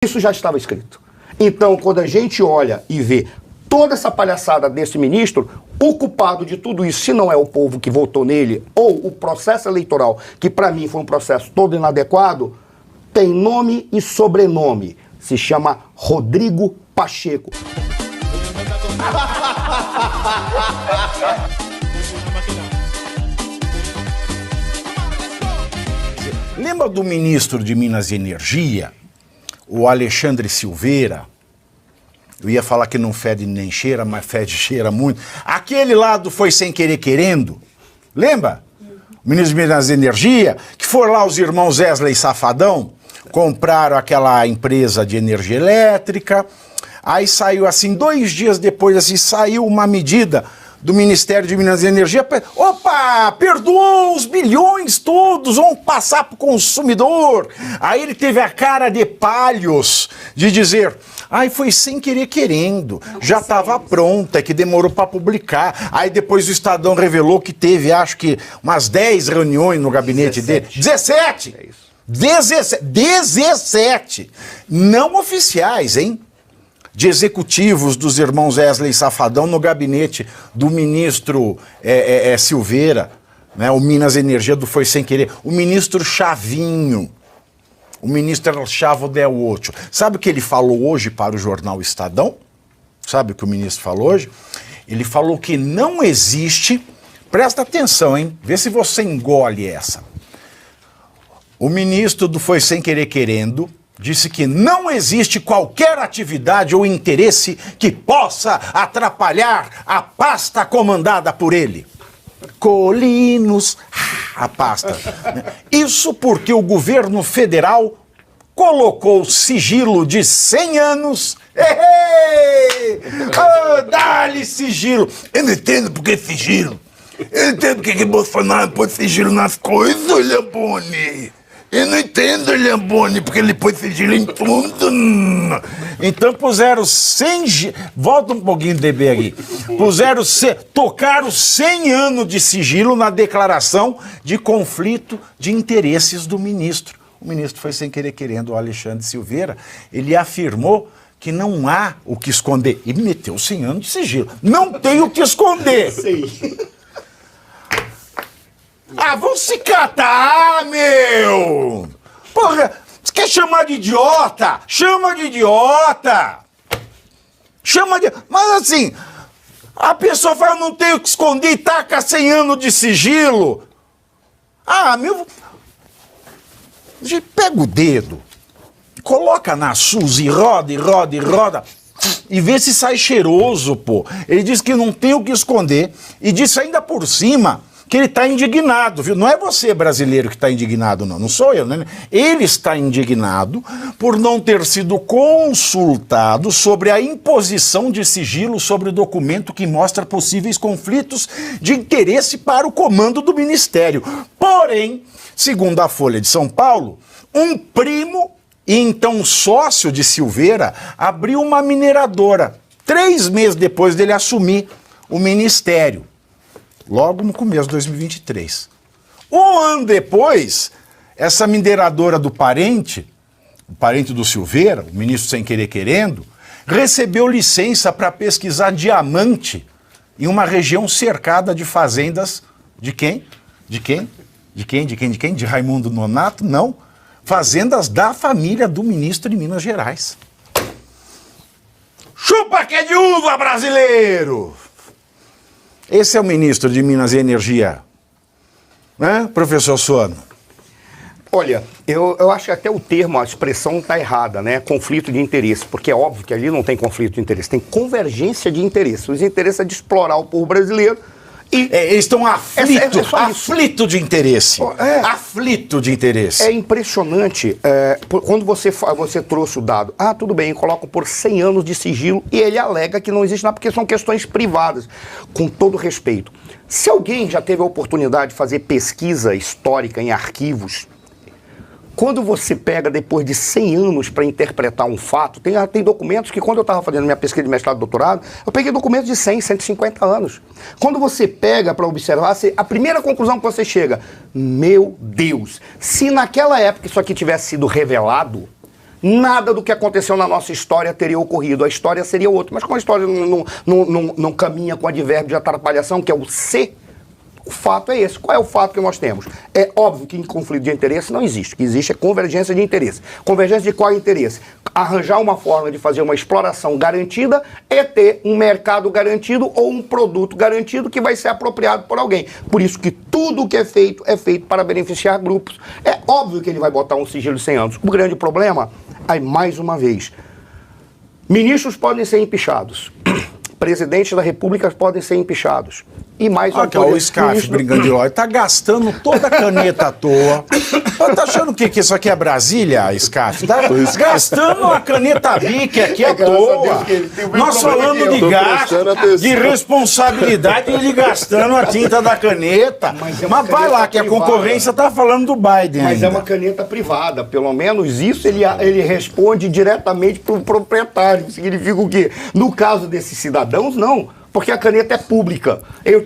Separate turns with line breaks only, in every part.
Isso já estava escrito. Então, quando a gente olha e vê toda essa palhaçada desse ministro, o culpado de tudo isso, se não é o povo que votou nele, ou o processo eleitoral, que para mim foi um processo todo inadequado, tem nome e sobrenome. Se chama Rodrigo Pacheco.
Lembra do ministro de Minas e Energia, o Alexandre Silveira? Eu ia falar que não fede nem cheira, mas fede e cheira muito. Aquele lado foi sem querer querendo. Lembra? O ministro de Minas e Energia, que foram lá os irmãos Wesley Safadão, compraram aquela empresa de energia elétrica. Aí saiu assim, 2 dias depois, assim, saiu uma medida do Ministério de Minas e Energia. Opa, perdoou os bilhões todos, vão passar para o consumidor. Aí ele teve a cara de palhos de dizer, ai, foi sem querer querendo, já estava pronta, que demorou para publicar. Aí depois o Estadão revelou que teve, acho que, umas 10 reuniões no gabinete 17. Dele. 17! É isso. 17! Não oficiais, hein? De executivos dos irmãos Wesley Safadão no gabinete do ministro Silveira, né, o Minas Energia do Foi Sem Querer, o ministro Chavinho, o ministro Chavo Del Ocho. Sabe o que ele falou hoje para o jornal Estadão? Sabe o que o ministro falou hoje? Ele falou que não existe, presta atenção, hein? Vê se você engole essa. O ministro do Foi Sem Querer Querendo disse que não existe qualquer atividade ou interesse que possa atrapalhar a pasta comandada por ele. Colinos, a pasta. Isso porque o governo federal colocou sigilo de 100 anos. Oh, dá-lhe sigilo. Eu não entendo por que sigilo. Eu não entendo por que Bolsonaro pôs sigilo nas coisas, Lamboni. Eu não entendo, Lamboni, porque ele pôs sigilo em tudo. Então puseram 100... Volta um pouquinho, DB, aqui. Tocaram 100 anos de sigilo na declaração de conflito de interesses do ministro. O ministro Foi Sem Querer Querendo, o Alexandre Silveira, ele afirmou que não há o que esconder. E meteu 100 anos de sigilo. Não tem o que esconder. Sim. Ah, vão se catar, meu! Porra, você quer chamar de idiota? Chama de idiota! Mas assim, a pessoa fala, não tenho o que esconder e taca 100 anos de sigilo. Ah, meu... Pega o dedo, coloca na Suzy e roda, e roda, e roda, e vê se sai cheiroso, pô. Ele diz que não tem o que esconder, e disse ainda por cima que ele está indignado, viu? Não é você, brasileiro, que está indignado, não sou eu, né? Ele está indignado por não ter sido consultado sobre a imposição de sigilo sobre o documento que mostra possíveis conflitos de interesse para o comando do ministério. Porém, segundo a Folha de São Paulo, um primo e então sócio de Silveira abriu uma mineradora 3 meses depois dele assumir o ministério. Logo no começo de 2023. Um ano depois, essa mineradora do parente, o parente do Silveira, o ministro Sem Querer Querendo, recebeu licença para pesquisar diamante em uma região cercada de fazendas de quem? De quem? De quem? De quem? De quem? De Raimundo Nonato? Não. Fazendas da família do ministro de Minas Gerais. Chupa que é de uva, brasileiro! Esse é o ministro de Minas e Energia, né, professor Suano?
Olha, eu acho que até o termo, a expressão está errada, né? Conflito de interesse, porque é óbvio que ali não tem conflito de interesse, tem convergência de interesse. Os interesses é de explorar o povo brasileiro e...
eles estão aflito de interesse. Aflito de interesse.
É impressionante, quando você trouxe o dado, tudo bem, colocam por 100 anos de sigilo e ele alega que não existe nada porque são questões privadas, com todo respeito. Se alguém já teve a oportunidade de fazer pesquisa histórica em arquivos, quando você pega depois de 100 anos para interpretar um fato, tem documentos que quando eu estava fazendo minha pesquisa de mestrado e doutorado, eu peguei documentos de 100, 150 anos. Quando você pega para observar, a primeira conclusão que você chega, meu Deus, se naquela época isso aqui tivesse sido revelado, nada do que aconteceu na nossa história teria ocorrido. A história seria outra. Mas como a história não caminha com advérbio de atrapalhação, que é o ser, o fato é esse. Qual é o fato que nós temos? É óbvio que em conflito de interesse não existe. O que existe é convergência de interesse. Convergência de qual interesse? Arranjar uma forma de fazer uma exploração garantida é ter um mercado garantido ou um produto garantido que vai ser apropriado por alguém. Por isso que tudo o que é feito para beneficiar grupos. É óbvio que ele vai botar um sigilo de 100 anos. O grande problema, aí mais uma vez, ministros podem ser empichados. Presidentes da República podem ser empichados. E mais uma
coisa... o SCAF brincando de lógica, tá gastando toda a caneta à toa. Tá achando que isso aqui é Brasília, SCAF? Tá gastando a caneta BIC aqui à toa. Nós falando de gasto, de responsabilidade, ele gastando a tinta da caneta. Mas vai lá, que a concorrência tá falando do Biden.
Mas é uma caneta privada. Pelo menos isso ele responde diretamente para o proprietário. Significa o quê? No caso desses cidadãos, não. Porque a caneta é pública.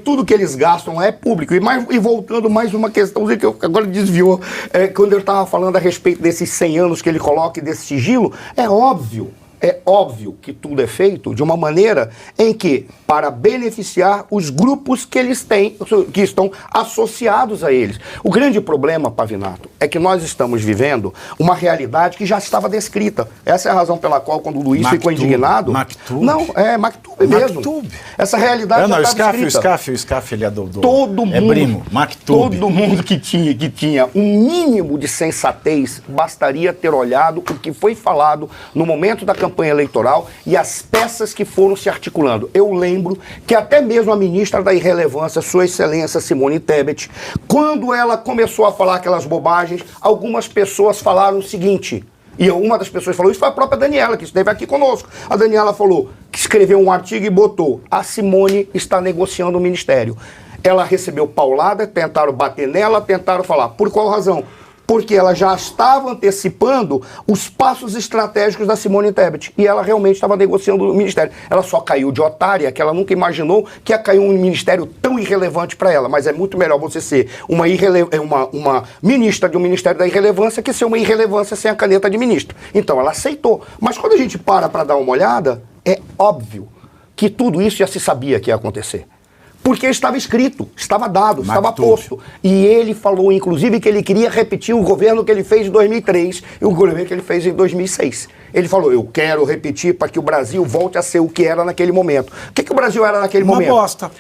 Tudo que eles gastam lá é público. E voltando mais uma questãozinha que agora desviou, quando eu estava falando a respeito desses 100 anos que ele coloca e desse sigilo, é óbvio que tudo é feito de uma maneira em que, para beneficiar os grupos que eles têm, que estão associados a eles. O grande problema, Pavinato, é que nós estamos vivendo uma realidade que já estava descrita. Essa é a razão pela qual, quando o Luiz ficou indignado...
Maktub?
Não, é Maktub mesmo.
Maktub.
Essa realidade já estava descrita.
O SCAF, ele é do...
Todo mundo,
primo, Maktub.
Todo mundo que tinha um mínimo de sensatez bastaria ter olhado o que foi falado no momento da campanha eleitoral e as peças que foram se articulando. Eu lembro que até mesmo a ministra da Irrelevância, Sua Excelência Simone Tebet, quando ela começou a falar aquelas bobagens, algumas pessoas falaram o seguinte, e uma das pessoas falou, isso foi a própria Daniela, que esteve aqui conosco. A Daniela falou, que escreveu um artigo e botou, a Simone está negociando o ministério. Ela recebeu paulada, tentaram bater nela, tentaram falar. Por qual razão? Porque ela já estava antecipando os passos estratégicos da Simone Tebet. E ela realmente estava negociando o ministério. Ela só caiu de otária, que ela nunca imaginou que ia cair um ministério tão irrelevante para ela. Mas é muito melhor você ser uma ministra de um ministério da irrelevância que ser uma irrelevância sem a caneta de ministro. Então ela aceitou. Mas quando a gente para dar uma olhada, é óbvio que tudo isso já se sabia que ia acontecer. Porque estava escrito, estava dado, estava posto. E ele falou, inclusive, que ele queria repetir o governo que ele fez em 2003 e o governo que ele fez em 2006. Ele falou, eu quero repetir para que o Brasil volte a ser o que era naquele momento. O que o Brasil era naquele momento?
Uma bosta.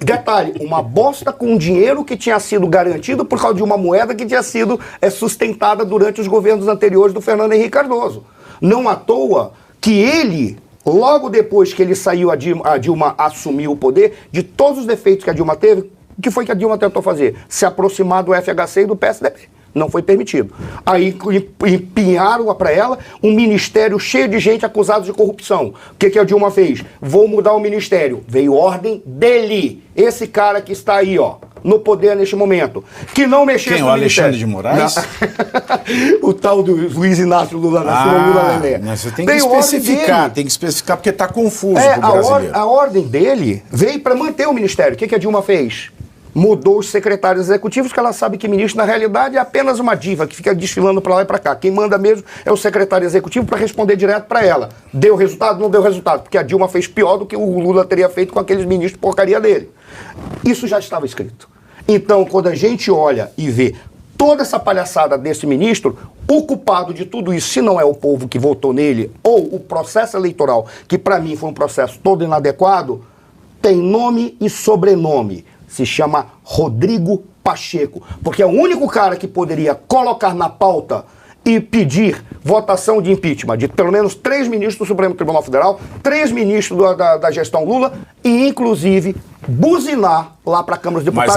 Detalhe, uma bosta com dinheiro que tinha sido garantido por causa de uma moeda que tinha sido sustentada durante os governos anteriores do Fernando Henrique Cardoso. Não à toa que ele... Logo depois que ele saiu, a Dilma assumiu o poder, de todos os defeitos que a Dilma teve, o que foi que a Dilma tentou fazer? Se aproximar do FHC e do PSDB. Não foi permitido. Aí empenharam para ela um ministério cheio de gente acusada de corrupção. O que a Dilma fez? Vou mudar o ministério. Veio ordem dele. Esse cara que está aí, ó, no poder neste momento. Que não mexeu
no Alexandre de Moraes?
O tal do Luiz Inácio Lula da Silva, Lula Lelé.
Mas você tem que especificar, porque está confuso pro brasileiro.
A ordem dele veio para manter o ministério. O que a Dilma fez? Mudou os secretários executivos, que ela sabe que ministro, na realidade, é apenas uma diva que fica desfilando para lá e para cá. Quem manda mesmo é o secretário executivo para responder direto para ela. Deu resultado? Não deu resultado. Porque a Dilma fez pior do que o Lula teria feito com aqueles ministros porcaria dele. Isso já estava escrito. Então, quando a gente olha e vê toda essa palhaçada desse ministro, o culpado de tudo isso, se não é o povo que votou nele, ou o processo eleitoral, que para mim foi um processo todo inadequado, tem nome e sobrenome. Se chama Rodrigo Pacheco, porque é o único cara que poderia colocar na pauta e pedir votação de impeachment de pelo menos 3 ministros do Supremo Tribunal Federal, 3 ministros da gestão Lula e, inclusive, buzinar lá para a Câmara dos Deputados.